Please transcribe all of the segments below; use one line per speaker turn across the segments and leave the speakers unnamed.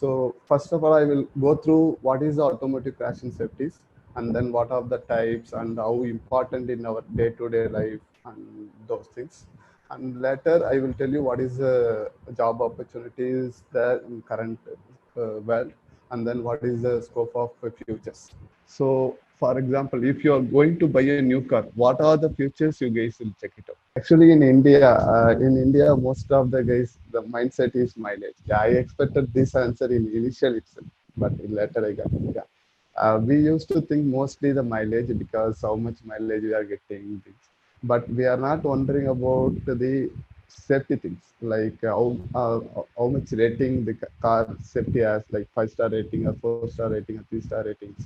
So first of all, I will go through what is the automotive crash and safeties, and then what are the types and how important in our day-to-day life and those things. And later, I will tell you what is the job opportunities there in current world, and then what is the scope of futures. So, for example, if you are going to buy a new car, what are the features you guys will check it out? Actually, in India, most of the guys, the mindset is mileage. Yeah, I expected this answer in initial itself, but later I got it. Yeah. We used to think mostly the mileage because how much mileage we are getting, but we are not wondering about the safety things like how much rating the car safety has, like 5-star rating or 4-star rating or 3-star ratings.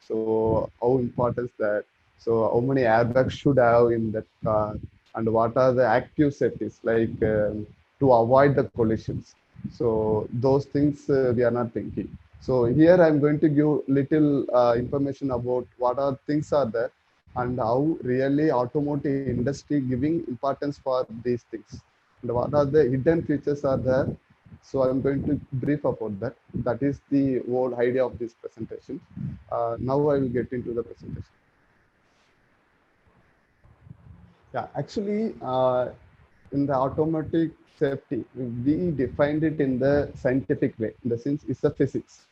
So how important is that? So how many airbags should have in that car, and what are the active safeties like to avoid the collisions? So those things we are not thinking. So here I'm going to give little information about what are things are there and how really automotive industry giving importance for these things and what are the hidden features are there. So I'm going to brief about that. That is the whole idea of this presentation. Now I will get into the presentation. Yeah, actually, in the automotive safety, we defined it in the scientific way. In the sense, it's a physics.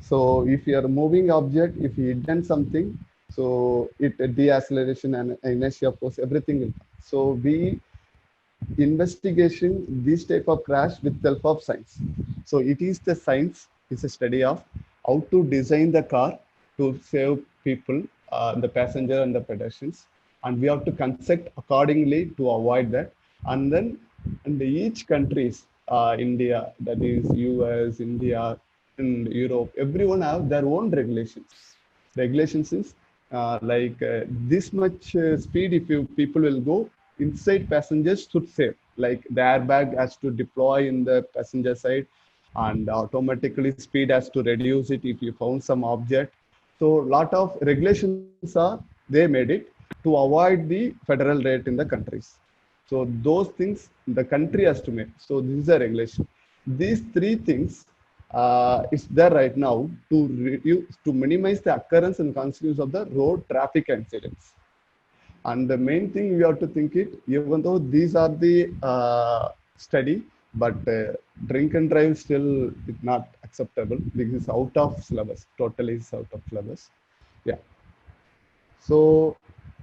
So if you are moving object, if you hidden something, so it deceleration and inertia force, everything will come. So we investigation this type of crash with help of science. So it is the science, it's a study of how to design the car to save people, the passenger and the pedestrians, and we have to construct accordingly to avoid that. And then in each countries, India, that is US, India, and Europe, everyone have their own regulations. Regulations is this much speed if you people will go inside passengers should save, like the airbag has to deploy in the passenger side and automatically speed has to reduce it if you found some object. So lot of regulations are they made it to avoid the federal rate in the countries. So those things the country has to make. So this is a regulation. These three things is there right now to reduce, to minimize the occurrence and consequence of the road traffic incidents. And the main thing we have to think it, even though these are the study, but drink and drive still is not acceptable because it's out of syllabus, totally is out of syllabus. Yeah. So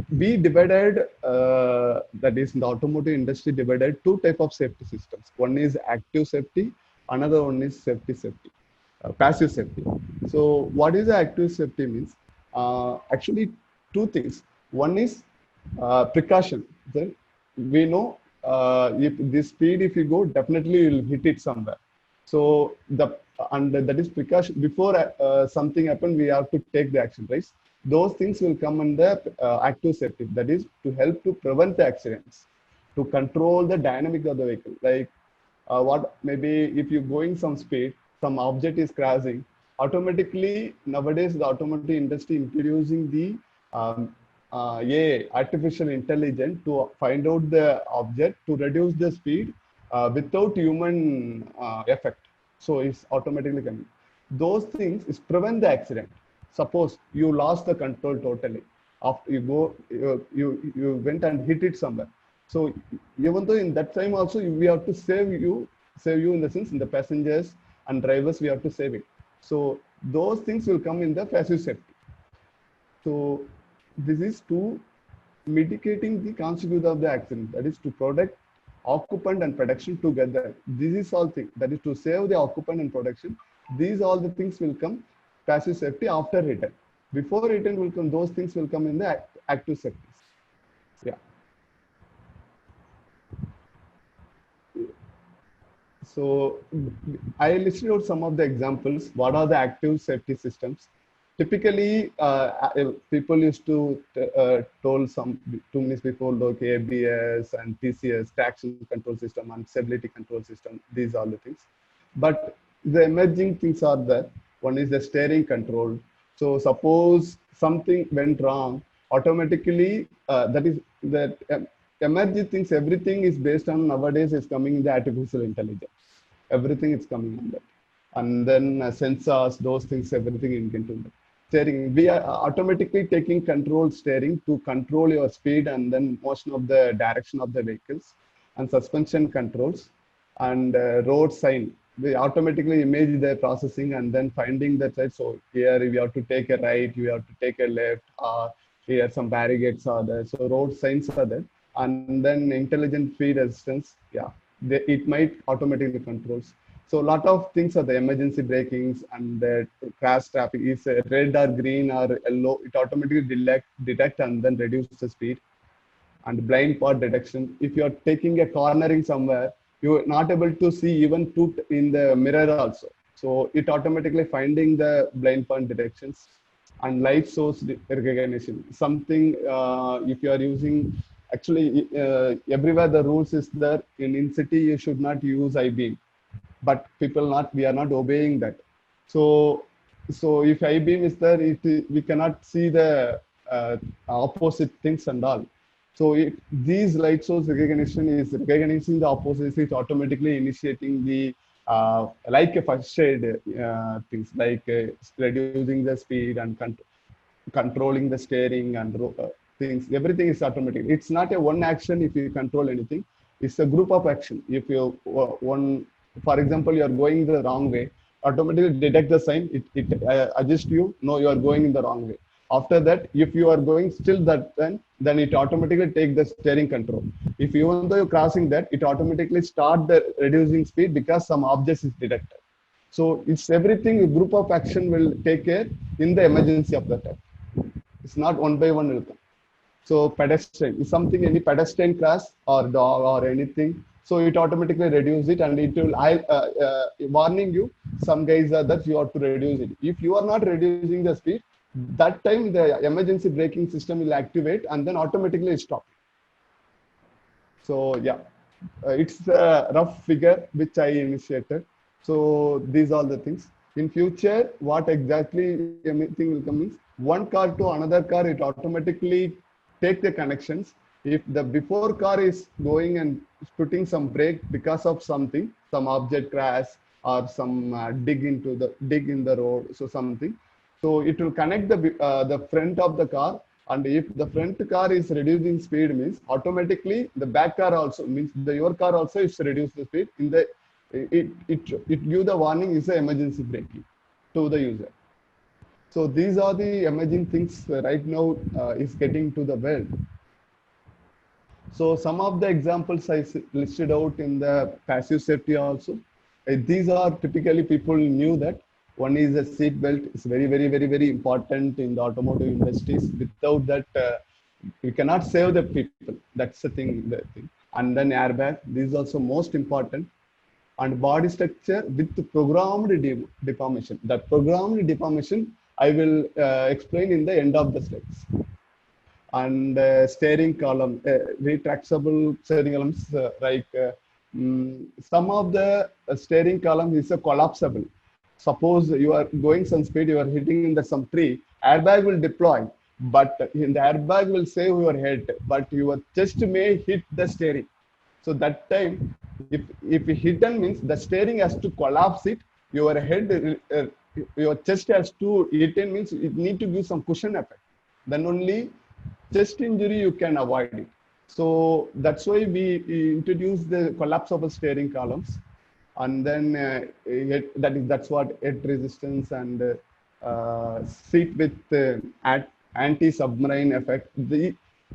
we divided, that is in the automotive industry divided two type of safety systems. One is active safety, another one is safety, passive safety. So what is the active safety means? Actually two things. One is precaution. Then we know if this speed, if you go, definitely you'll hit it somewhere. So the and that is precaution. Before something happen, we have to take the action, right? Those things will come under active safety. That is to help to prevent the accidents, to control the dynamic of the vehicle. Like what maybe if you're going some speed, some object is crashing, automatically nowadays the automotive industry introducing the AI, artificial intelligence, to find out the object to reduce the speed without human effect. So it's automatically coming. Those things is prevent the accident. Suppose you lost the control totally. After you go, you went and hit it somewhere. So even though in that time also we have to save you in the sense in the passengers and drivers we have to save it. So those things will come in the passive safety. So this is to mitigating the consequence of the accident. That is to protect occupant and protection together. This is all thing. That is to save the occupant and protection. These all the things will come passive safety after return. Before return will come, those things will come in the active safety. Yeah. So I listed out some of the examples. What are the active safety systems? Typically, people used to told some 2 minutes before, like ABS and TCS, traction control system and stability control system. These are the things. But the emerging things are there. One is the steering control. So suppose something went wrong, automatically that is that emerging things. Everything is based on nowadays is coming in the artificial intelligence. Everything is coming on that. and then sensors, those things, everything into that. Steering, we are automatically taking control steering to control your speed and then motion of the direction of the vehicles, and suspension controls, and road sign. We automatically image the processing and then finding the side. So here you have to take a right, you have to take a left, here some barricades are there. So road signs are there. And then intelligent speed resistance, yeah, it might automatically controls. So a lot of things are the emergency brakings and the crash traffic is red or green or yellow. It automatically detect and then reduce the speed. And blind spot detection. If you are taking a cornering somewhere, you are not able to see even tooth in the mirror also. So it automatically finding the blind spot detections. And light source recognition. Something if you are using, actually everywhere the rules is there. In city you should not use I-beam, but people not, we are not obeying that. So if I-beam is there, we cannot see the opposite things and all. So these light source recognition is recognizing the opposite, is automatically initiating the like a first aid things, like reducing the speed and controlling the steering and things. Everything is automatic. It's not a one action if you control anything. It's a group of action. If you one, for example, you are going the wrong way, automatically detect the sign. It adjust you. No, you are going in the wrong way. After that, if you are going still that, then it automatically take the steering control. If even though you're crossing that, it automatically start the reducing speed because some objects is detected. So it's everything. A group of action will take care in the emergency of the time. It's not one by one will come. So pedestrian is something, any pedestrian crash or dog or anything. So it automatically reduce it, and it will warning you. Some guys are that you have to reduce it. If you are not reducing the speed, that time the emergency braking system will activate and then automatically stop. So yeah, it's a rough figure which I initiated. So these are the things. In future, what exactly anything will come is one car to another car, it automatically take the connections. If the before car is going and putting some brake because of something, some object crash or some dig in the road, so something. So it will connect the front of the car, and if the front car is reducing speed means automatically the back car also means your car also is reduce the speed in the it give the warning is the emergency braking to the user. So these are the emerging things right now is getting to the world. So some of the examples I listed out in the passive safety also. These are typically people knew that. One is a seat belt. It's very important in the automotive industries. Without that, you cannot save the people. That's the thing. And then airbag. This is also most important. And body structure with programmed deformation. That programmed deformation I will explain in the end of the slides. And steering column, retractable steering columns, some of the steering column is a collapsible. Suppose you are going some speed, you are hitting in some tree, airbag will deploy, but in the airbag will save your head, but your chest may hit the steering. So that time, if hidden means the steering has to collapse it, your head, your chest has to hit in means it need to give some cushion effect. Then only chest injury you can avoid it. So that's why we introduced the collapsible steering columns, and then that's what head resistance and seat with anti-submarine effect.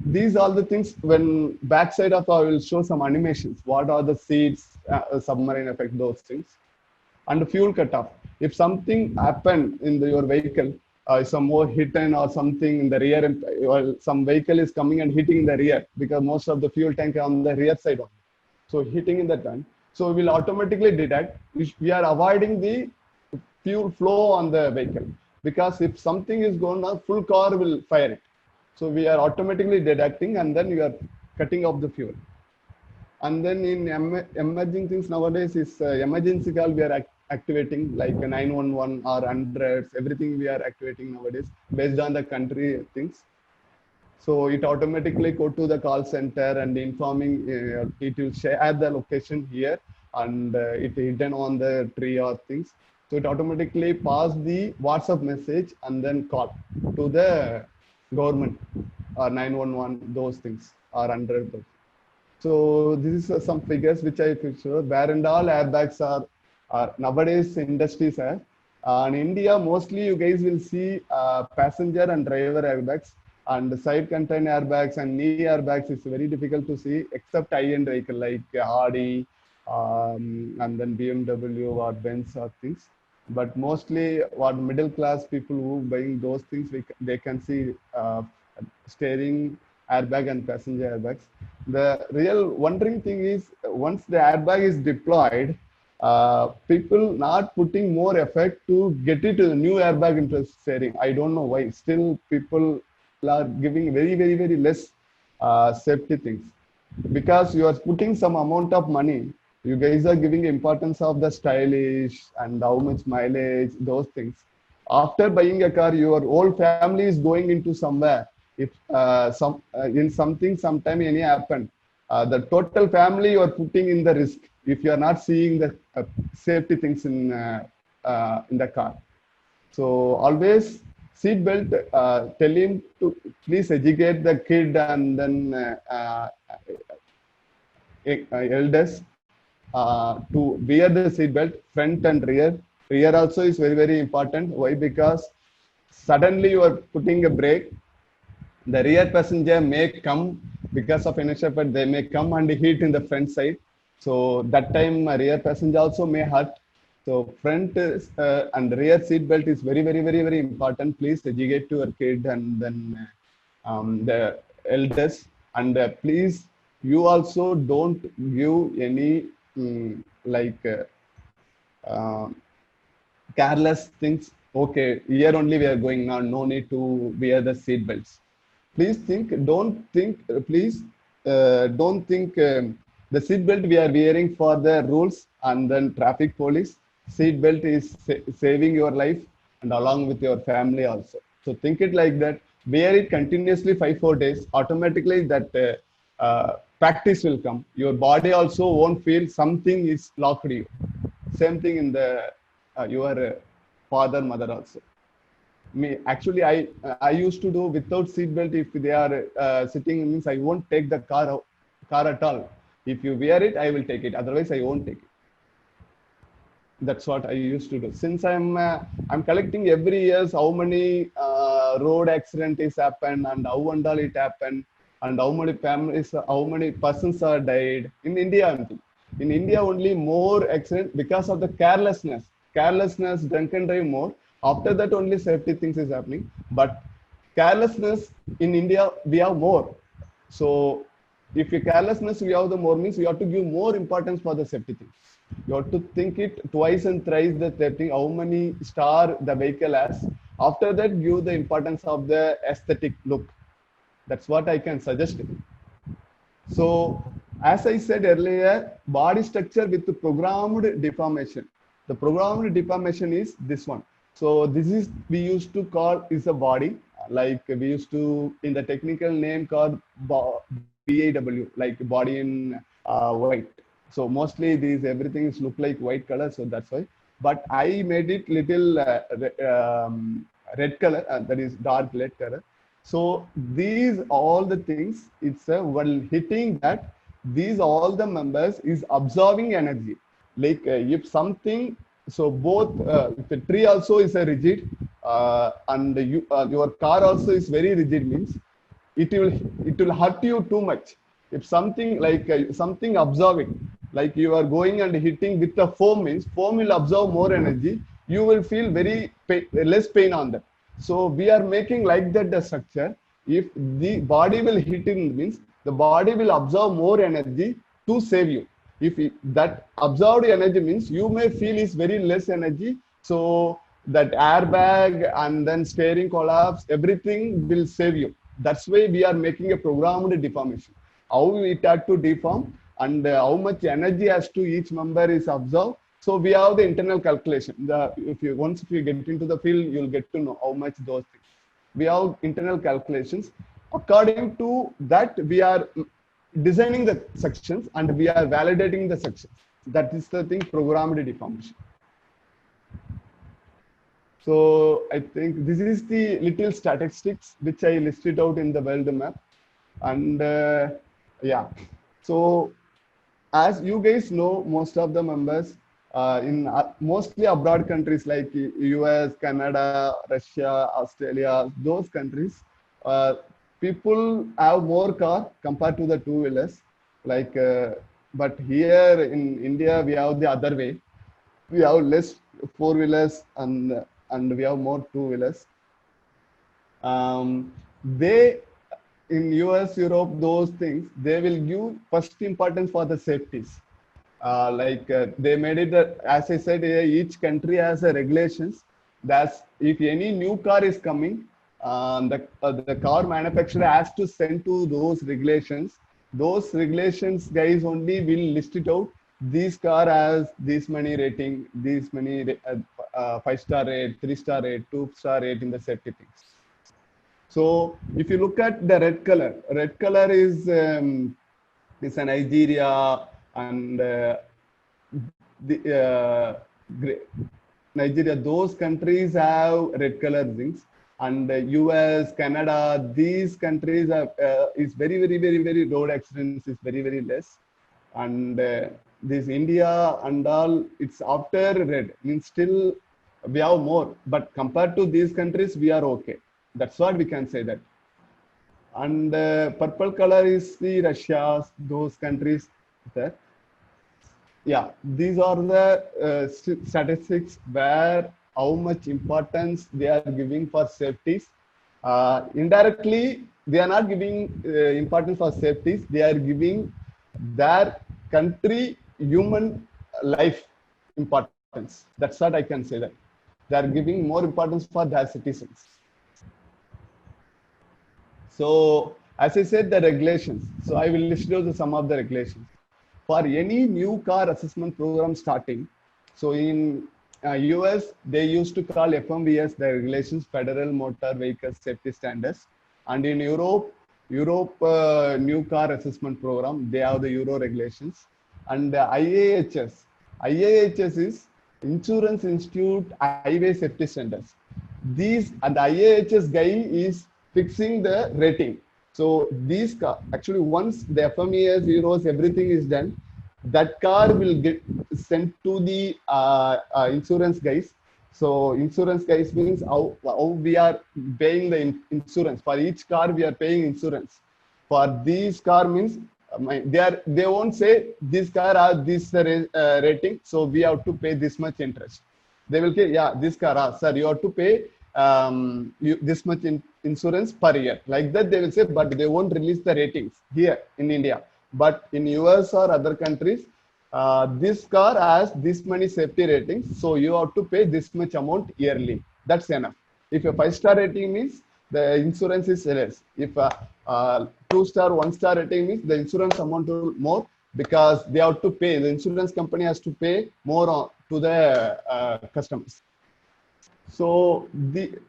These are the things. When backside of I will show some animations. What are the seats, submarine effect, those things. And fuel cutoff. If something happened in your vehicle, some more hidden or something in the rear, or some vehicle is coming and hitting in the rear, because most of the fuel tank on the rear side of it. So hitting in the tank. So we will automatically detect we are avoiding the fuel flow on the vehicle, because if something is going on, full car will fire it. So we are automatically detecting, and then we are cutting off the fuel. And then in emerging things nowadays is emergency call we are activating, like 911 or hundreds, everything we are activating nowadays based on the country things. So it automatically go to the call center and informing, it will share the location here, and it hidden on the tree or things. So it automatically pass the WhatsApp message and then call to the government or 911, those things are under the. So this is some figures which I picture where and all airbags are nowadays industries have. In India, mostly you guys will see passenger and driver airbags, and the side contain airbags and knee airbags is very difficult to see except high-end vehicle like Audi and then BMW or Benz or things. But mostly what middle class people who buying those things, they can see steering airbag and passenger airbags. The real wondering thing is once the airbag is deployed, people not putting more effort to get it a new airbag into steering. I don't know why. Still, people are giving very less safety things because you are putting some amount of money. You guys are giving importance of the stylish and how much mileage, those things. After buying a car, your whole family is going into somewhere. If in something sometime any happen, the total family you are putting in the risk if you are not seeing the safety things in the car. So always seat belt. Tell him to please educate the kid and then elders to wear the seat belt front and rear. Rear also is very important. Why? Because suddenly you are putting a brake, the rear passenger may come because of inertia, but they may come and hit in the front side. So that time rear passenger also may hurt. So front and rear seat belt is very important. Please educate your kid and then the elders, and please you also don't give any like careless things. Okay, here only we are going now. No need to wear the seat belts. Please think, don't think, please don't think the seat belt we are wearing for the rules and then traffic police. Seat belt is saving your life and along with your family also. So think it like that. Wear it continuously 5-4 days. Automatically that practice will come. Your body also won't feel something is locked you. Same thing in the your father, mother also. Me actually, I used to do without seat belt. If they are sitting, means I won't take the car at all. If you wear it, I will take it. Otherwise, I won't take it. That's what I used to do. Since I'm collecting every years how many road accident is happened and how and all it happened and how many families, how many persons are died in India. In India, only more accident because of the carelessness, drunken drive more. After that, only safety things is happening. But carelessness in India, we have more. So if you carelessness, we have the more means you have to give more importance for the safety things. You have to think it twice and thrice the thing, how many star the vehicle has. After that, give the importance of the aesthetic look. That's what I can suggest. So as I said earlier, body structure with the programmed deformation. The programmed deformation is this one. So this is we used to call is a body, like we used to in the technical name called BAW, like body in white. So mostly these everything is look like white color, so that's why. But I made it little red color, that is dark red color. So these all the things, it's while hitting that, these all the members is absorbing energy. Like if something, so both if the tree also is a rigid and your car also is very rigid, means it will hurt you too much. If something like something absorbing, like you are going and hitting with the foam, means foam will absorb more energy. You will feel less pain on that. So we are making like that the structure. If the body will hit in, means the body will absorb more energy to save you. If that absorbed energy means you may feel is very less energy. So that airbag and then steering collapse, everything will save you. That's why we are making a programmed deformation. How it had to deform and how much energy has to each member is absorbed. So we have the internal calculation. Once you get into the field, you'll get to know how much those things. We have internal calculations. According to that, we are designing the sections and we are validating the sections. That is the thing, programmed deformation. So I think this is the little statistics which I listed out in the world map. And yeah, so as you guys know, most of the members in mostly abroad countries like US, Canada, Russia, Australia, those countries, uh, people have more car compared to the two-wheelers. Like, but here in India, we have the other way. We have less four-wheelers and we have more two-wheelers. They in US, Europe, those things, they will give first importance for the safeties. They made it, as I said, each country has a regulations. That's if any new car is coming, the car manufacturer has to send to those regulations. Those regulations, guys, only will list it out. This car has this many rating, this many 5-star rate, 3-star rate, 2-star rate in the safety things. So if you look at the red color is a Nigeria and the Nigeria. Those countries have red color things, and US, Canada. These countries are is very road accidents is very less, and this India and all it's after red means still we have more, but compared to these countries we are okay. That's what we can say that. And purple color is the Russia, those countries there. Yeah, these are the statistics where how much importance they are giving for safeties. Indirectly, they are not giving importance for safeties. They are giving their country human life importance. That's what I can say that. They are giving more importance for their citizens. So, as I said, the regulations. So, I will list out some of the regulations. For any new car assessment program starting, so in US, they used to call FMVS the regulations, Federal Motor Vehicle Safety Standards. And in Europe new car assessment program, they have the Euro regulations. And IAHS is Insurance Institute Highway Safety Standards. These and the IAHS guy is fixing the rating. So these car actually once the FMES Euros everything is done, that car will get sent to the insurance guys. So insurance guys means how we are paying the insurance for each car. We are paying insurance for these car means they won't say this car has this rating, so we have to pay this much interest. They will say, yeah, this car, sir, you have to pay this much insurance per year. Like that, they will say, but they won't release the ratings here in India. But in US or other countries, this car has this many safety ratings, so you have to pay this much amount yearly. That's enough. If a 5-star rating means the insurance is less. If a 2-star, 1-star rating means the insurance amount will more because they have to pay. The insurance company has to pay more to the customers. So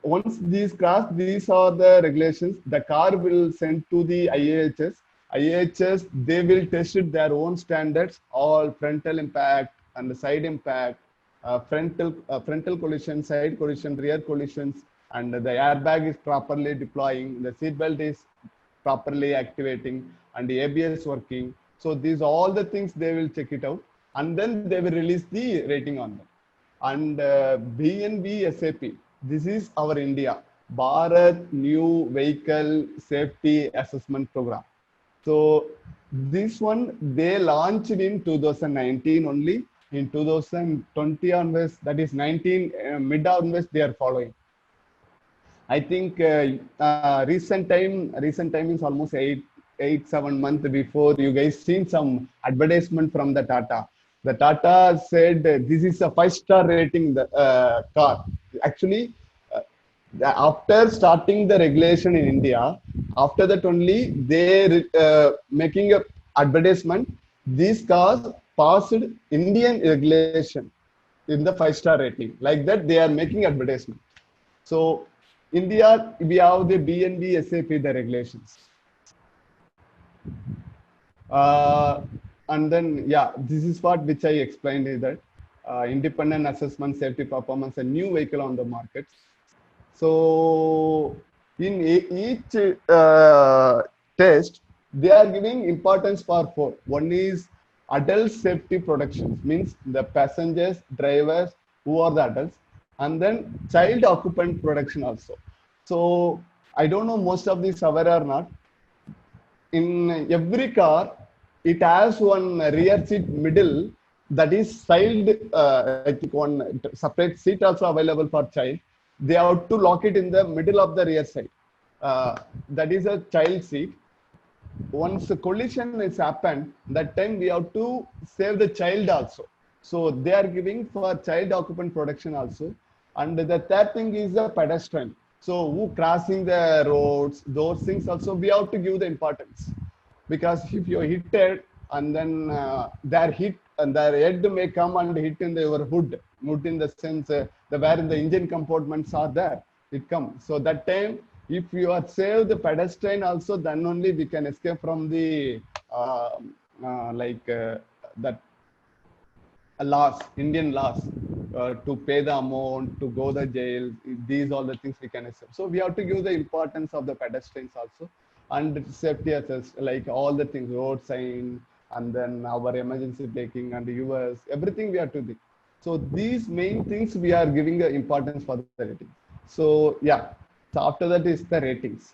once these cross, these are the regulations. The car will send to the IAHS. IAHS, they will test it their own standards, all frontal impact and the side impact, frontal collision, side collision, rear collisions, and the airbag is properly deploying, the seat belt is properly activating, and the ABS working. So these all the things they will check it out, and then they will release the rating on them. And BNB SAP, this is our India, Bharat New Vehicle Safety Assessment Program. So this one, they launched in 2019 only. In 2020 onwards, that is 19, mid onwards, they are following. I think recent time is almost 7 months before you guys seen some advertisement from the Tata. The Tata said this is a 5-star rating car. Actually, after starting the regulation in India, after that only they making a advertisement. These cars passed Indian regulation in the 5-star rating. Like that, they are making advertisement. So India, we have the BNB SAP, the regulations. And then, yeah, this is what which I explained is that independent assessment, safety performance, a new vehicle on the market. So in each test, they are giving importance for four. One is adult safety protection, means the passengers, drivers, who are the adults, and then child occupant protection also. So I don't know most of these aware or not. In every car, it has one rear seat middle that is child, I think one separate seat also available for child. They have to lock it in the middle of the rear side. That is a child seat. Once the collision is happened, that time we have to save the child also. So they are giving for child occupant protection also. And the third thing is the pedestrian. So who crossing the roads, those things also we have to give the importance. Because if you hit it and then their hit and their head may come and hit in your hood in the sense the where the engine compartments are there, it comes. So that time, if you are save the pedestrian also, then only we can escape from the that laws, Indian laws, to pay the amount, to go the jail. These all the things we can accept. So we have to give the importance of the pedestrians also, and safety assess, like all the things, road sign, and then our emergency braking and US, everything we have to do. So these main things we are giving the importance for the rating. So yeah, so after that is the ratings.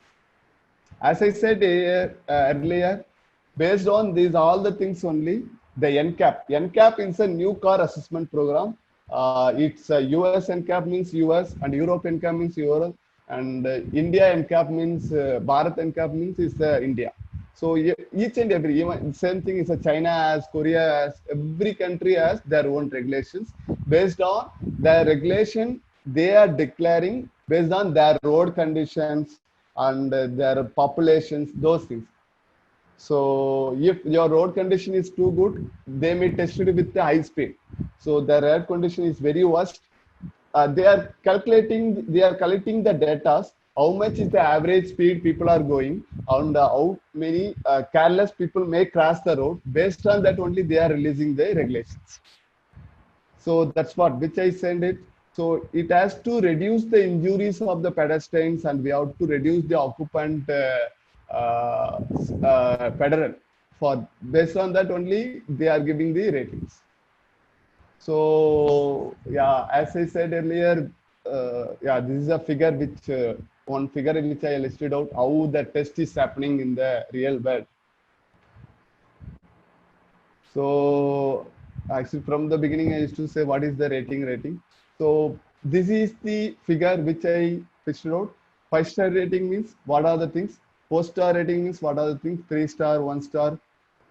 As I said earlier, based on these all the things only, the NCAP. NCAP is a new car assessment program. It's US NCAP means US, and Europe NCAP means Europe, and India NCAP means Bharat NCAP means is India. So each and every, even same thing is China has, Korea has, every country has their own regulations. Based on the regulation, they are declaring based on their road conditions and their populations, those things. So if your road condition is too good, they may test it with the high speed. So the road condition is very worst. They are collecting the data, how much is the average speed people are going, and how many careless people may cross the road. Based on that only they are releasing the regulations. So that's what which I send it. So it has to reduce the injuries of the pedestrians, and we have to reduce the occupant federal. For based on that only they are giving the ratings. So yeah, as I said earlier, yeah, this is a figure which one figure in which I listed out how the test is happening in the real world. So actually from the beginning I used to say what is the rating. So this is the figure which I figured out. 5-star rating means what are the things, 4-star rating means what are the things, 3-star, 1-star,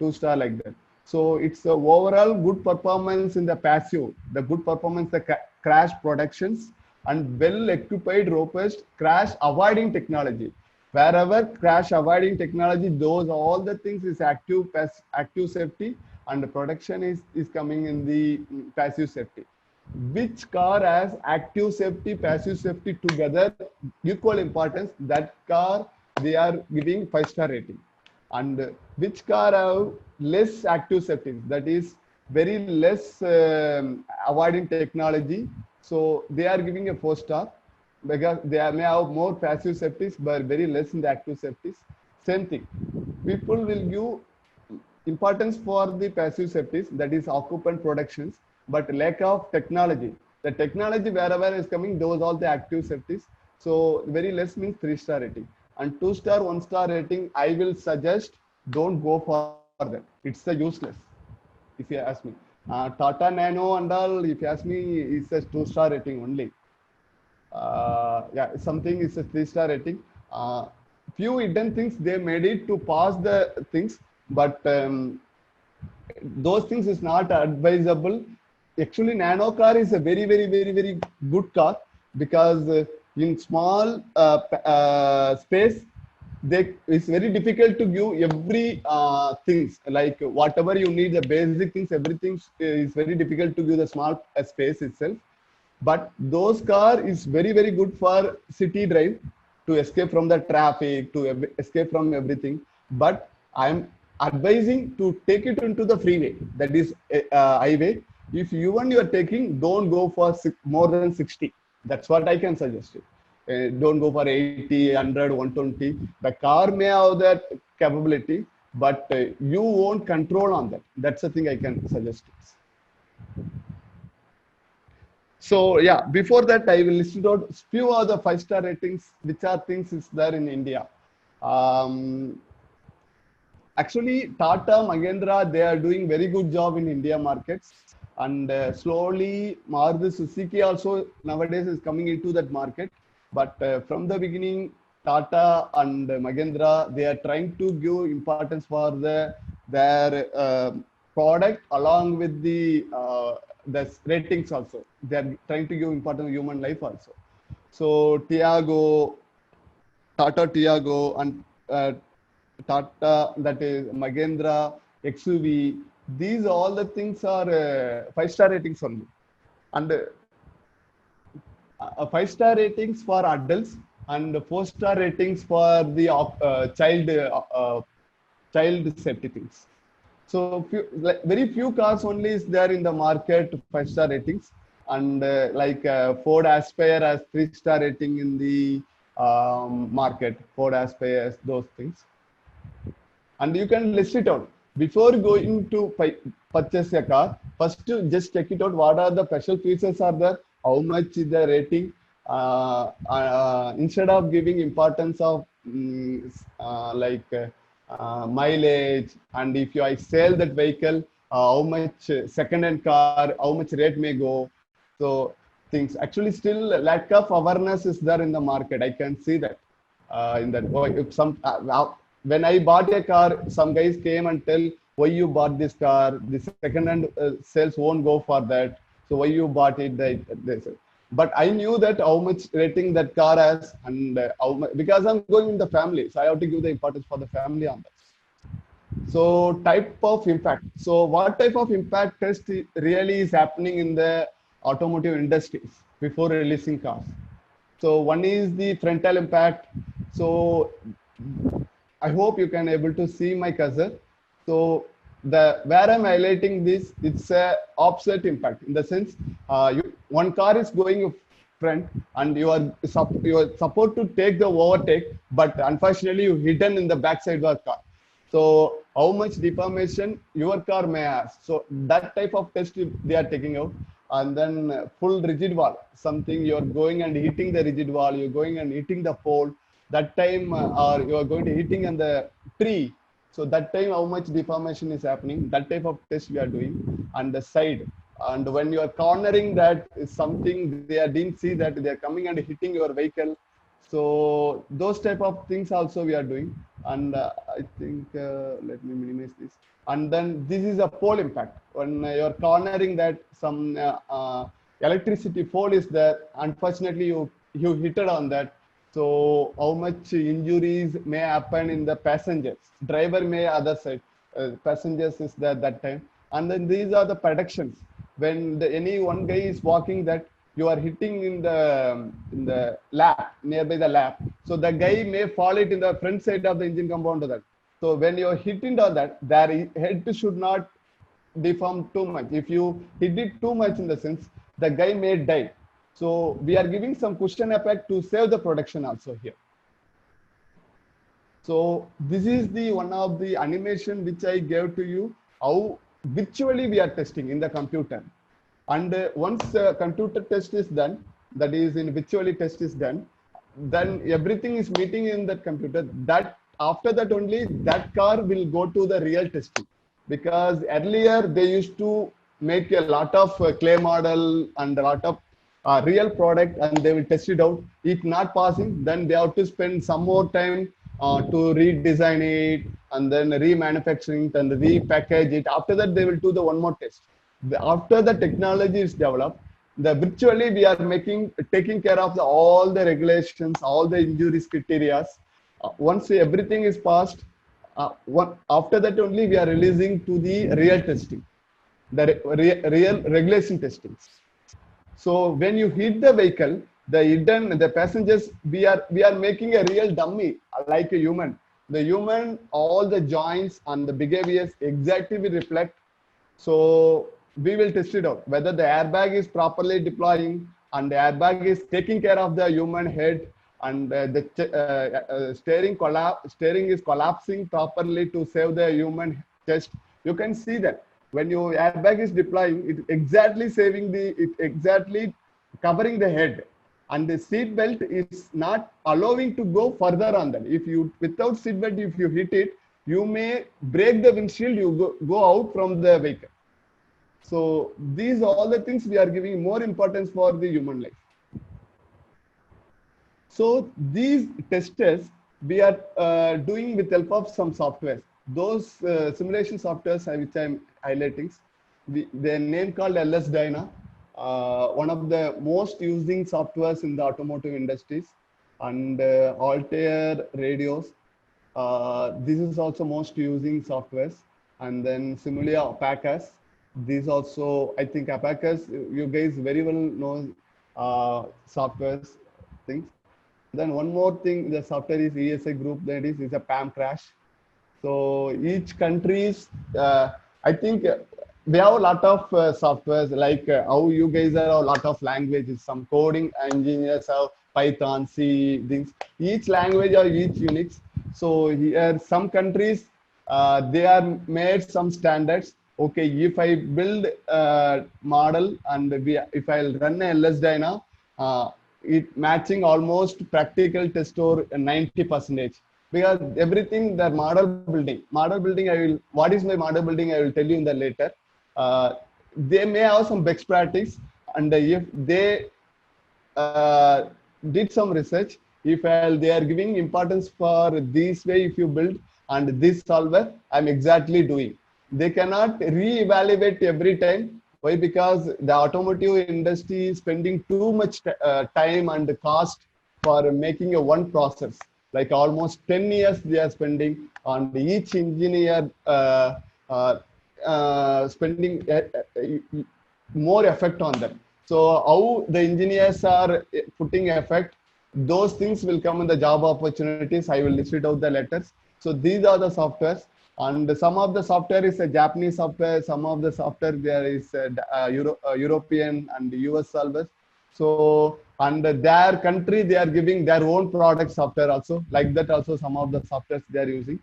2-star, like that. So it's a overall good performance in the passive, the good performance, the crash protections, and well equipped, robust crash avoiding technology. Wherever crash avoiding technology, those all the things is active safety, and the protection is coming in the passive safety. Which car has active safety, passive safety together equal importance, that car they are giving 5-star rating. And which car have less active safety, that is very less avoiding technology, so they are giving a 4-star, because they may have more passive safeties but very less in the active safeties. Same thing, people will give importance for the passive safeties, that is occupant protections, but lack of technology. The technology wherever is coming, those all the active safeties. So very less means 3-star rating. And 2-star, 1-star rating, I will suggest don't go for them. It's the useless, if you ask me. Tata Nano and all, if you ask me, it's a 2-star rating only. Yeah, something is a 3-star rating. Few hidden things they made it to pass the things, but those things is not advisable. Actually, nano car is a very good car, because in small space, it's very difficult to give every things, like whatever you need, the basic things, everything is very difficult to give the small space itself. But those car is very good for city drive, to escape from the traffic, to escape from everything. But I'm advising to take it into the freeway, that is highway. If even you are taking, don't go for more than 60. That's what I can suggest you. Don't go for 80, 100, 120. The car may have that capability, but you won't control on that. That's the thing I can suggest. So yeah, before that, I will list out few of the five-star ratings, which are things is there in India. Um, Actually, Tata, Mahindra, they are doing very good job in India markets. And slowly, Maruti Suzuki also nowadays is coming into that market. But from the beginning, Tata and Mahindra, they are trying to give importance for their product along with the ratings also. They are trying to give importance to human life also. So Tiago, Tata Tiago, and Tata, that is Mahindra, XUV. These all the things are five-star ratings only, and five-star ratings for adults and four-star ratings for the child safety things. So like, very few cars only is there in the market five-star ratings, and Ford Aspire has three-star rating in the market. Ford Aspire, those things, and you can list it out before going to purchase a car. First, just check it out. What are the special features are there? How much is the rating? Instead of giving importance of mileage, and if I sell that vehicle, how much second-hand car, how much rate may go. So things actually still lack of awareness is there in the market. I can see that in that. If some when I bought a car, some guys came and tell why you bought this car. The second-hand sales won't go for that. So why you bought it? They said. But I knew that how much rating that car has, and how much, because I'm going in the family, so I have to give the importance for the family on that. So type of impact. So what type of impact test really is happening in the automotive industries before releasing cars? So one is the frontal impact. So I hope you can able to see my cursor. So where I'm highlighting this, it's a offset impact in the sense one car is going front and you are supposed to take the overtake, but unfortunately you hidden in the backside of the car. So how much deformation your car may have. So that type of test they are taking out. And then full rigid wall, something you're going and hitting the rigid wall, you're going and hitting the pole. That time, or you are going to hitting on the tree. So that time, how much deformation is happening? That type of test we are doing. And the side, and when you are cornering, that is something they didn't see that they are coming and hitting your vehicle. So those type of things also we are doing. And I think let me minimize this. And then this is a pole impact. When you're cornering that, some electricity pole is there. Unfortunately, you hit it on that. So how much injuries may happen in the passengers? Driver may other side, passengers is there that time. And then these are the predictions. When any one guy is walking, that you are hitting in the lap, nearby the lap. So the guy may fall it in the front side of the engine compound of that. So when you're hitting on that, their head should not deform too much. If you hit it too much in the sense, the guy may die. So we are giving some cushion effect to save the production also here. So this is the one of the animation which I gave to you, how virtually we are testing in the computer. And once the computer test is done, that is in virtually test is done, then everything is meeting in that computer. That after that only that car will go to the real testing. Because earlier they used to make a lot of clay model and a lot of real product, and they will test it out. If not passing, then they have to spend some more time to redesign it and then remanufacturing it and repackage it. After that, they will do the one more test. After the technology is developed, the virtually we are taking care of all the regulations, all the injuries criteria. Once everything is passed, after that only we are releasing to the real testing, the real regulation testing. So when you hit the vehicle, the passengers, we are making a real dummy like a human. The human, all the joints and the behaviors exactly will reflect. So we will test it out whether the airbag is properly deploying and the airbag is taking care of the human head, and steering is collapsing properly to save the human chest. You can see that when your airbag is deploying, it exactly it exactly covering the head, and the seat belt is not allowing to go further on that. If you without seat belt, if you hit it, you may break the windshield, you go out from the vehicle. So these are all the things we are giving more importance for the human life. So these testers we are doing with help of some software. Those simulation softwares which I'm highlighting, their name called LS Dyna, one of the most using softwares in the automotive industries, and Altair radios. This is also most using softwares, and then similarly Abacus. These also, I think Abacus, you guys very well know softwares things. Then one more thing, the software is ESA group, that is a PAM crash. So each country's, I think we have a lot of softwares, like how you guys have a lot of languages, some coding engineers have Python, C, things. Each language or each Unix. So here some countries, they are made some standards. Okay, if I build a model and if I'll run a LS Dyna, it matching almost practical test score 90%, because everything the model building I will, what is my model building I will tell you in the later. They may have some best practice, and if they did some research, if they are giving importance for this way, if you build and this solver I'm exactly doing, they cannot re-evaluate every time. Why? Because the automotive industry is spending too much time and cost for making a one process. Like almost 10 years they are spending on each engineer spending more effect on them. So how the engineers are putting effect, those things will come in the job opportunities. I will list it out the letters. So these are the softwares. And some of the software is a Japanese software, some of the software there is European and US solvers. So, and their country, they are giving their own product software also. Like that also some of the softwares they are using.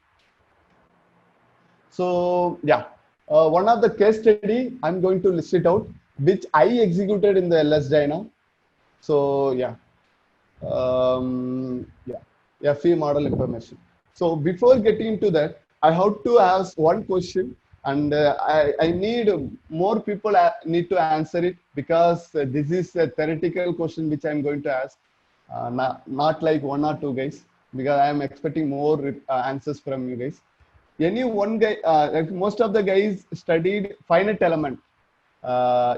So, yeah, one of the case study, I'm going to list it out, which I executed in the LS Dyna. So, yeah, FE model information. So before getting into that, I have to ask one question, and I need more people need to answer it, because this is a theoretical question which I'm going to ask, not like one or two guys, because I am expecting more answers from you guys. Any one guy, like most of the guys studied finite element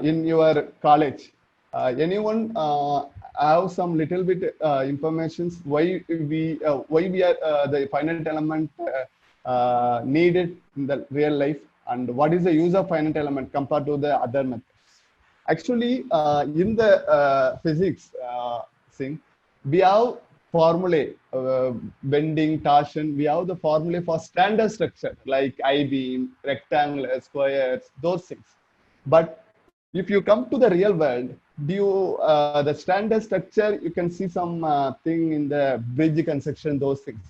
in your college. Anyone have some little bit informations why we are the finite element needed in the real life, and what is the use of finite element compared to the other methods? Actually, in the physics thing, we have formulae, bending, torsion. We have the formulae for standard structure like I-beam, rectangular, squares, those things. But if you come to the real world, do you the standard structure, you can see some thing in the bridge construction, those things.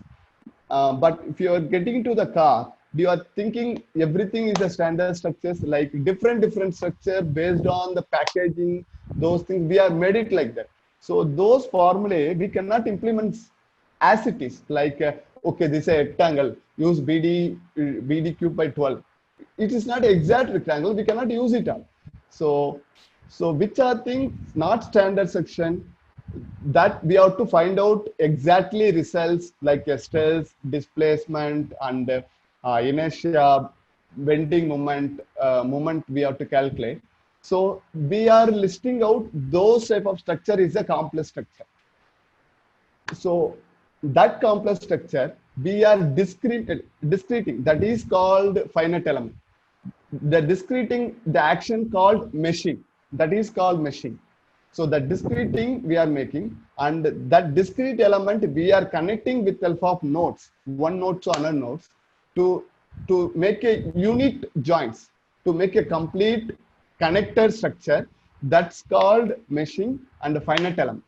But if you are getting into the car, you are thinking everything is a standard structures, like different structure based on the packaging, those things we are made it like that. So those formulae we cannot implement as it is, like okay, this is a rectangle, use BD cube by 12. It is not exact rectangle, we cannot use it all. So which are things not standard section, that we have to find out exactly results like stress, displacement, and inertia, bending moment we have to calculate. So we are listing out those type of structure is a complex structure. So that complex structure we are discreting, that is called finite element. The discreting, the action called meshing, that is called meshing. So the discreting we are making, and that discrete element we are connecting with help of nodes, one node to another nodes, to make a unit joints, to make a complete connected structure. That's called meshing and the finite element.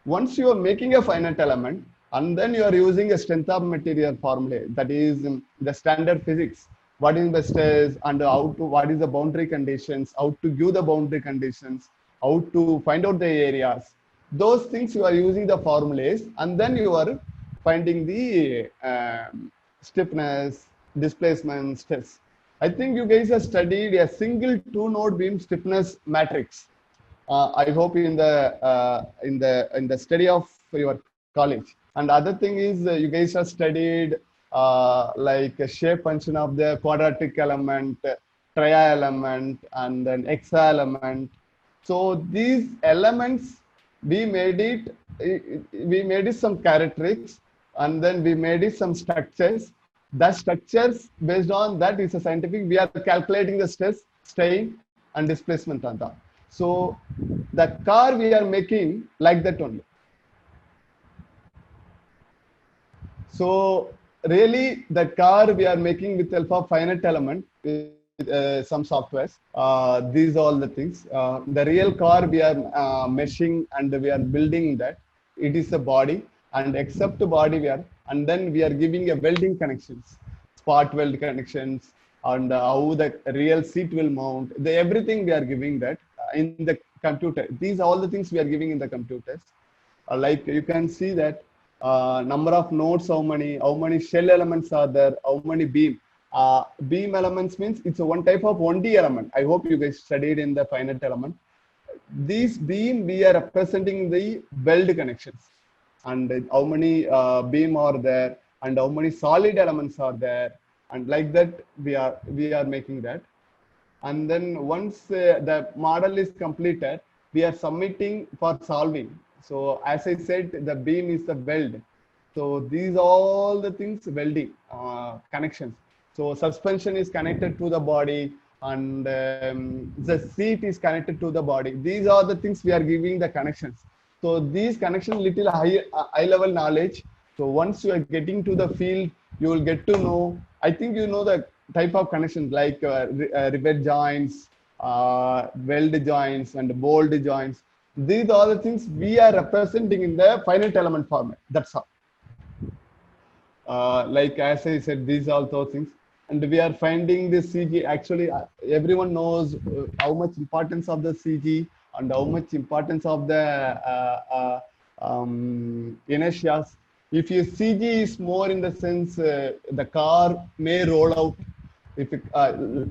Once you are making a finite element and then you are using a strength of material formula, that is the standard physics, what is the stress and how to, what is the boundary conditions, how to give the boundary conditions, how to find out the areas. Those things you are using the formulas, and then you are finding the stiffness, displacement, stress. I think you guys have studied a single two-node beam stiffness matrix. I hope in the study of your college. And other thing is you guys have studied like a shape function of the quadratic element, tria element, and then hexa element. So these elements we made it some characteristics, and then we made it some structures. The structures based on that is a scientific. We are calculating the stress, strain, and displacement on that. So the car we are making like that only. So really the car we are making with help of finite element with some softwares. These all the things. The real car we are meshing and we are building that. It is a body, and except the body we are, and then we are giving a welding connections, spot weld connections, and how the real seat will mount. Everything we are giving that in the computer. These are all the things we are giving in the computers. Like you can see that number of nodes, how many shell elements are there, how many beam. Beam elements means it's a one type of 1D element. I hope you guys studied in the finite element. These beam we are representing the weld connections, and how many beam are there, and how many solid elements are there, and like that we are making that. And then once the model is completed, we are submitting for solving. So as I said, the beam is the weld. So these all the things welding connections. So suspension is connected to the body, and the seat is connected to the body. These are the things we are giving the connections. So these connections little high level knowledge. So once you are getting to the field, you will get to know. I think you know the type of connections like rivet joints, weld joints, and bolt joints. These are the things we are representing in the finite element format. That's all. Like as I said, these are those things. And we are finding the CG. Actually, everyone knows how much importance of the CG and how much importance of the inertias. If your CG is more in the sense the car may roll out.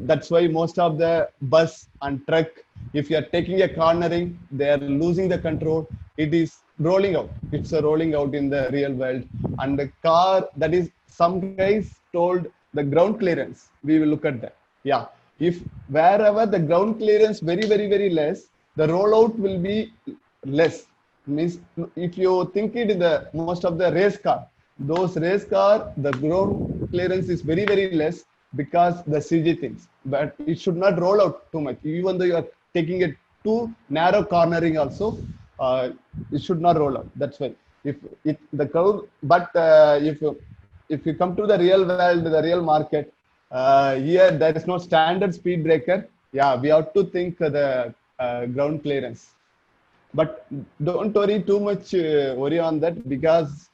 That's why most of the bus and truck, if you are taking a cornering, they are losing the control. It is rolling out. It's a rolling out in the real world. And the car, that is, some guys told the ground clearance. We will look at that. Yeah. If wherever the ground clearance very less, the rollout will be less. Means if you think it in the most of the race car, those race car, the ground clearance is very less because the CG things. But it should not roll out too much. Even though you are taking it too narrow cornering also, it should not roll out. That's why. If the crowd, but if you come to the real world, the real market, here there is no standard speed breaker. Yeah, we have to think the ground clearance. But don't worry too much worry on that, because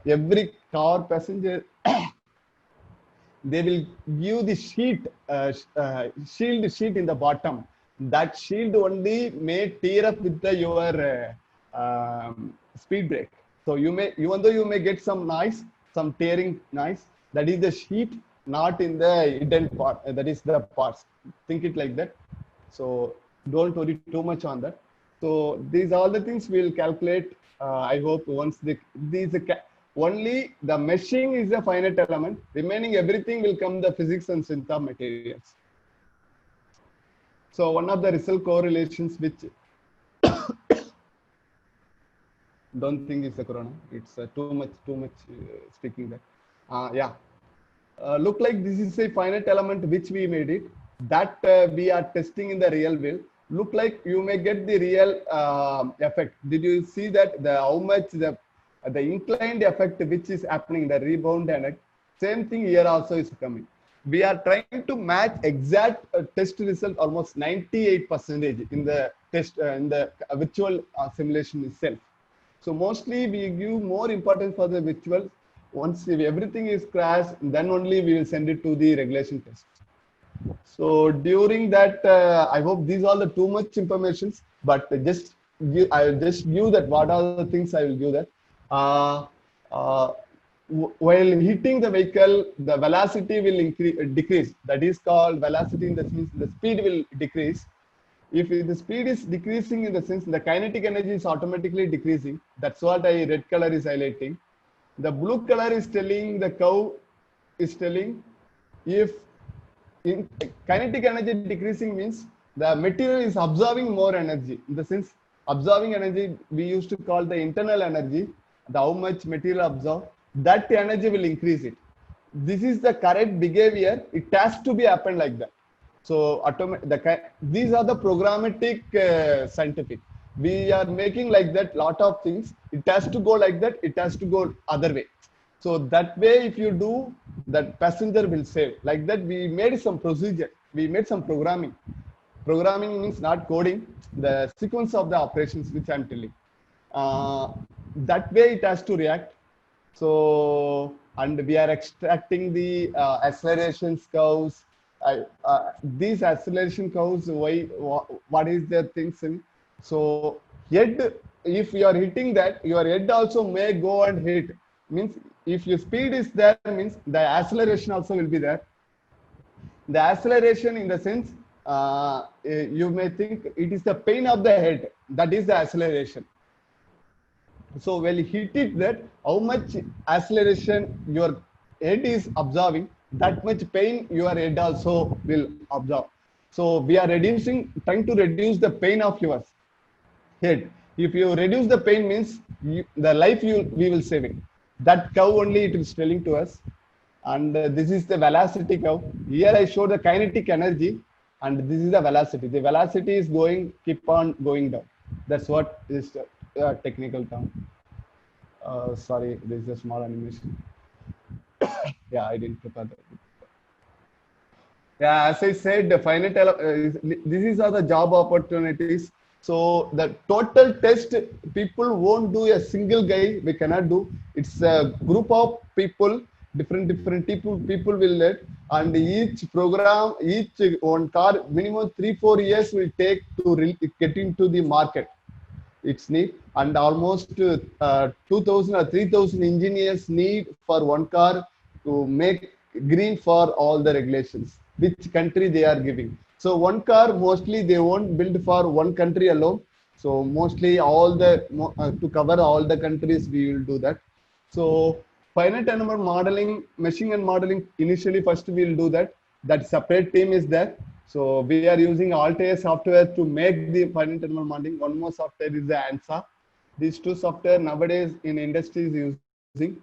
every car passenger they will give the shield sheet in the bottom. That shield only may tear up with your speed brake. So you may, even though you may get some noise, some tearing noise, that is the sheet, not in the hidden part. That is the parts. Think it like that. So don't worry too much on that. So these are all the things we'll calculate. I hope once only the meshing is a finite element. Remaining everything will come the physics and strength of materials. So one of the result correlations which don't think it's the corona. It's too much speaking that. Yeah. Look like this is a finite element which we made it. That we are testing in the real world. Look like you may get the real effect. Did you see that how much the inclined effect which is happening, the rebound and same thing here also is coming. we are trying to match exact test result almost 98% in the test in the virtual simulation itself. So mostly we give more importance for the virtual. Once if everything is crashed, then only we will send it to the regulation test. So during that, I hope these are the too much informations, but just I'll just give that what are the things I will give that. Uh, uh, while hitting the vehicle, the velocity will decrease. That is called velocity in the sense the speed will decrease. If the speed is decreasing in the sense the kinetic energy is automatically decreasing. That's what I red color is highlighting. The blue color is telling the curve is telling if in kinetic energy decreasing means the material is absorbing more energy. In the sense absorbing energy we used to call the internal energy, the how much material absorb, that energy will increase it. This is the correct behavior. It has to be happen like that. So these are the programmatic scientific. We are making like that lot of things. It has to go like that. It has to go other way. So that way, if you do, that passenger will save. Like that, we made some procedure. We made some programming. Programming means not coding. The sequence of the operations, which I'm telling. That way, it has to react. So, and we are extracting the acceleration curves. These acceleration curves, what is their things in? So, head, if you are hitting that, your head also may go and hit. Means if your speed is there, means the acceleration also will be there. The acceleration in the sense, you may think it is the pain of the head. That is the acceleration. So when you hit it that, how much acceleration your head is absorbing, that much pain your head also will absorb. So we are trying to reduce the pain of your head. If you reduce the pain means the life we will save it. That curve only it is telling to us. And this is the velocity curve. Here I show the kinetic energy and this is the velocity. The velocity is keep on going down. That's what is technical term. Sorry, this is a small animation. Yeah, I didn't prepare that. Yeah, as I said, the finite, this is are the job opportunities. So the total test, people won't do a single guy. We cannot do. It's a group of people, different people will let, and each program, each one car, minimum 3-4 years will take to get into the market. It's need, and almost 2,000 or 3,000 engineers need for one car to make green for all the regulations, which country they are giving. So one car mostly they won't build for one country alone. So mostly all the to cover all the countries we will do that. So finite element modeling, machine and modeling, initially first we will do that. That separate team is there. So we are using Altair software to make the finite element modeling. One more software is the ANSA. These two software nowadays in industry is using.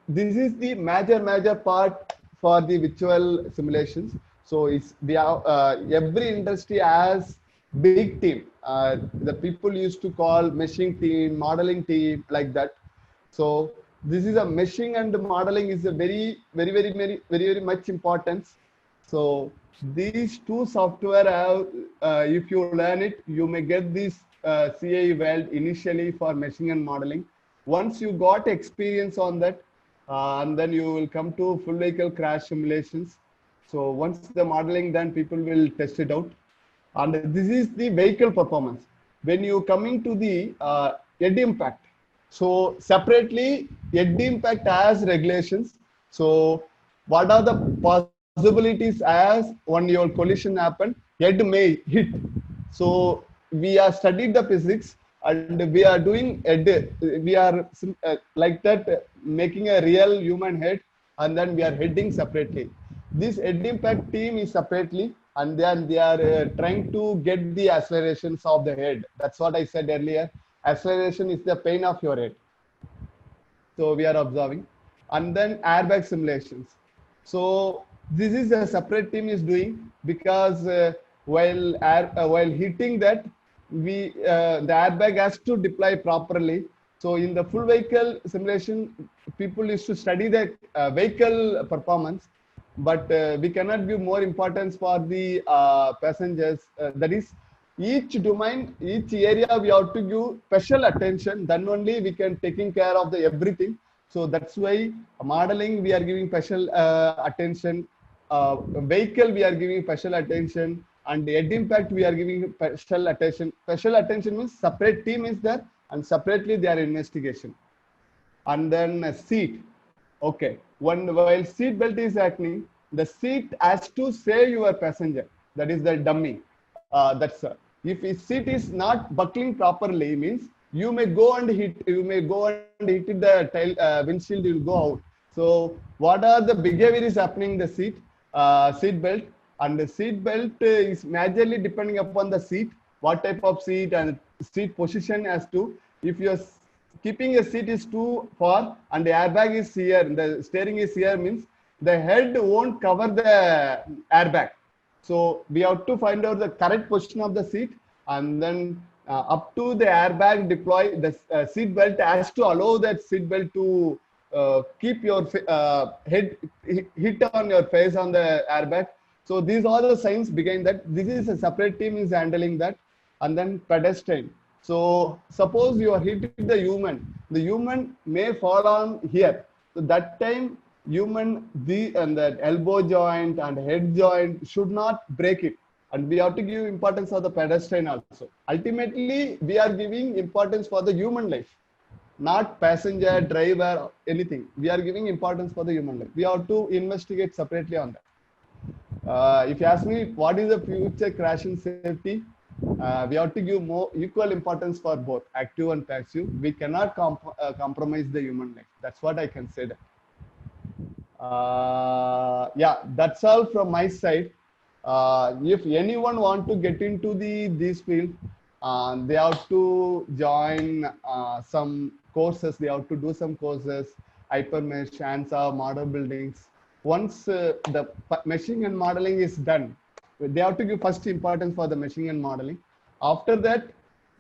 This is the major part for the virtual simulations. So we have every industry has big team. The people used to call meshing team, modeling team, like that. So this is a meshing and modeling is a very much importance. So these two software have, if you learn it, you may get this CAE Weld initially for meshing and modeling. Once you got experience on that, and then you will come to full vehicle crash simulations. So once the modeling done, people will test it out. And this is the vehicle performance. When you coming to the head impact, so separately head impact has regulations. So what are the possibilities as when your collision happen, head may hit. So we are studied the physics and we are doing we are like that making a real human head, and then we are heading separately. This head impact team is separately, and then they are trying to get the accelerations of the head. That's what I said earlier. Acceleration is the pain of your head. So we are observing, and then airbag simulations. So this is a separate team is doing, because while hitting that, the airbag has to deploy properly. So in the full vehicle simulation, people used to study the vehicle performance, but we cannot give more importance for the passengers. That is, each domain, each area, we have to give special attention. Then only we can taking care of the everything. So that's why modeling we are giving special attention. Vehicle we are giving special attention, and the head impact we are giving special attention. Special attention means separate team is there, and separately they are investigation. And then a seat. Okay, while seat belt is acting, the seat has to save your passenger. That is the dummy. That's if his seat is not buckling properly, means you may go and hit. You may go and hit the tail windshield. You will go out. So what are the behavior is happening in the seat belt, and the seat belt is majorly depending upon the seat, what type of seat and seat position as to. If you're keeping a seat is too far and the airbag is here, the steering is here, means the head won't cover the airbag. So we have to find out the correct position of the seat, and then up to the airbag deploy, the seat belt has to allow that seat belt to keep your head hit on your face on the airbag. So these are the signs behind that. This is a separate team is handling that. And then pedestrian. So suppose you are hitting the human may fall on here. So that time human and the elbow joint and head joint should not break it. And we have to give importance of the pedestrian also. Ultimately, we are giving importance for the human life, not passenger, driver, anything. We are giving importance for the human life. We have to investigate separately on that. If you ask me what is the future crash and safety, we have to give more equal importance for both active and passive. We cannot compromise the human life. That's what I can say that. Yeah, that's all from my side. If anyone want to get into this field, they have to join some courses. They have to do some courses, Hypermesh, ANSA, model buildings. Once the meshing and modeling is done, they have to give first importance for the meshing and modeling. After that,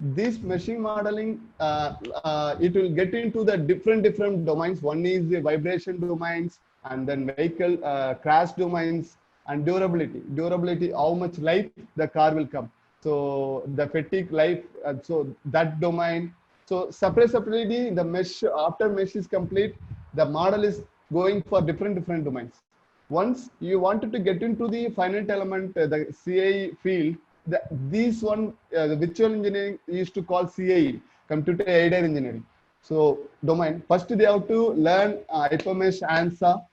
this meshing modeling, it will get into the different domains. One is the vibration domains, and then vehicle crash domains, and durability, how much life the car will come. So the fatigue life, so that domain. So separately, the mesh, after mesh is complete, the model is going for different domains. Once you wanted to get into the finite element, the CAE field, this one, the virtual engineering used to call CAE, computer aided engineering. So domain, first they have to learn Hypermesh, ANSA.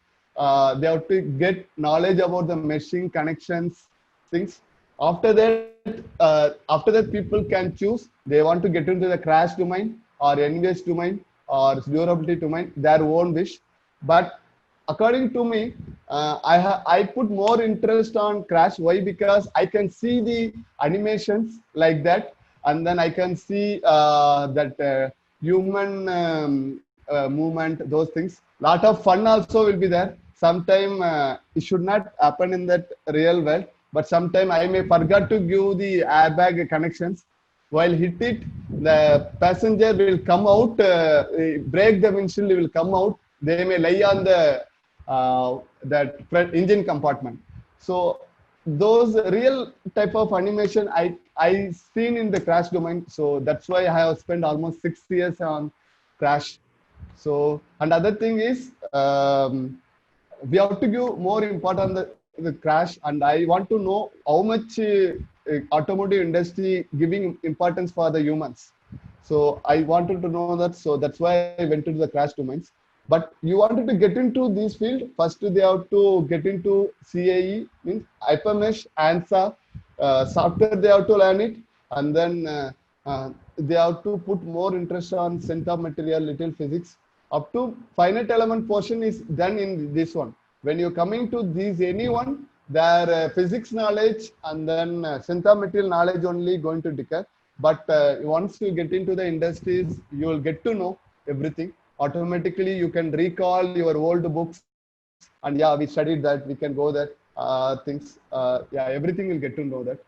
They have to get knowledge about the meshing connections, things. After that, people can choose. They want to get into the crash domain or NVS domain or durability domain, their own wish. But according to me, I put more interest on crash. Why? Because I can see the animations like that, and then I can see that human movement, those things. Lot of fun also will be there. Sometime it should not happen in that real world, but sometime I may forget to give the airbag connections. While hit it, the passenger will come out, break the windshield will come out. They may lie on the that engine compartment. So those real type of animation I seen in the crash domain. So that's why I have spent almost 6 years on crash. So another thing is we have to give more important on the crash, and I want to know how much automotive industry giving importance for the humans. So I wanted to know that. So that's why I went into the crash domains. But you wanted to get into this field, first they have to get into CAE, means Hypermesh, ANSA, software they have to learn it, and then they have to put more interest on center of material, little physics. Up to finite element portion is done in this one. When you're coming to these anyone, their physics knowledge and then center of material knowledge only going to decay. But once you get into the industries, you will get to know everything. Automatically you can recall your old books, and yeah, we studied that, we can go there, things, yeah, everything will get to know that.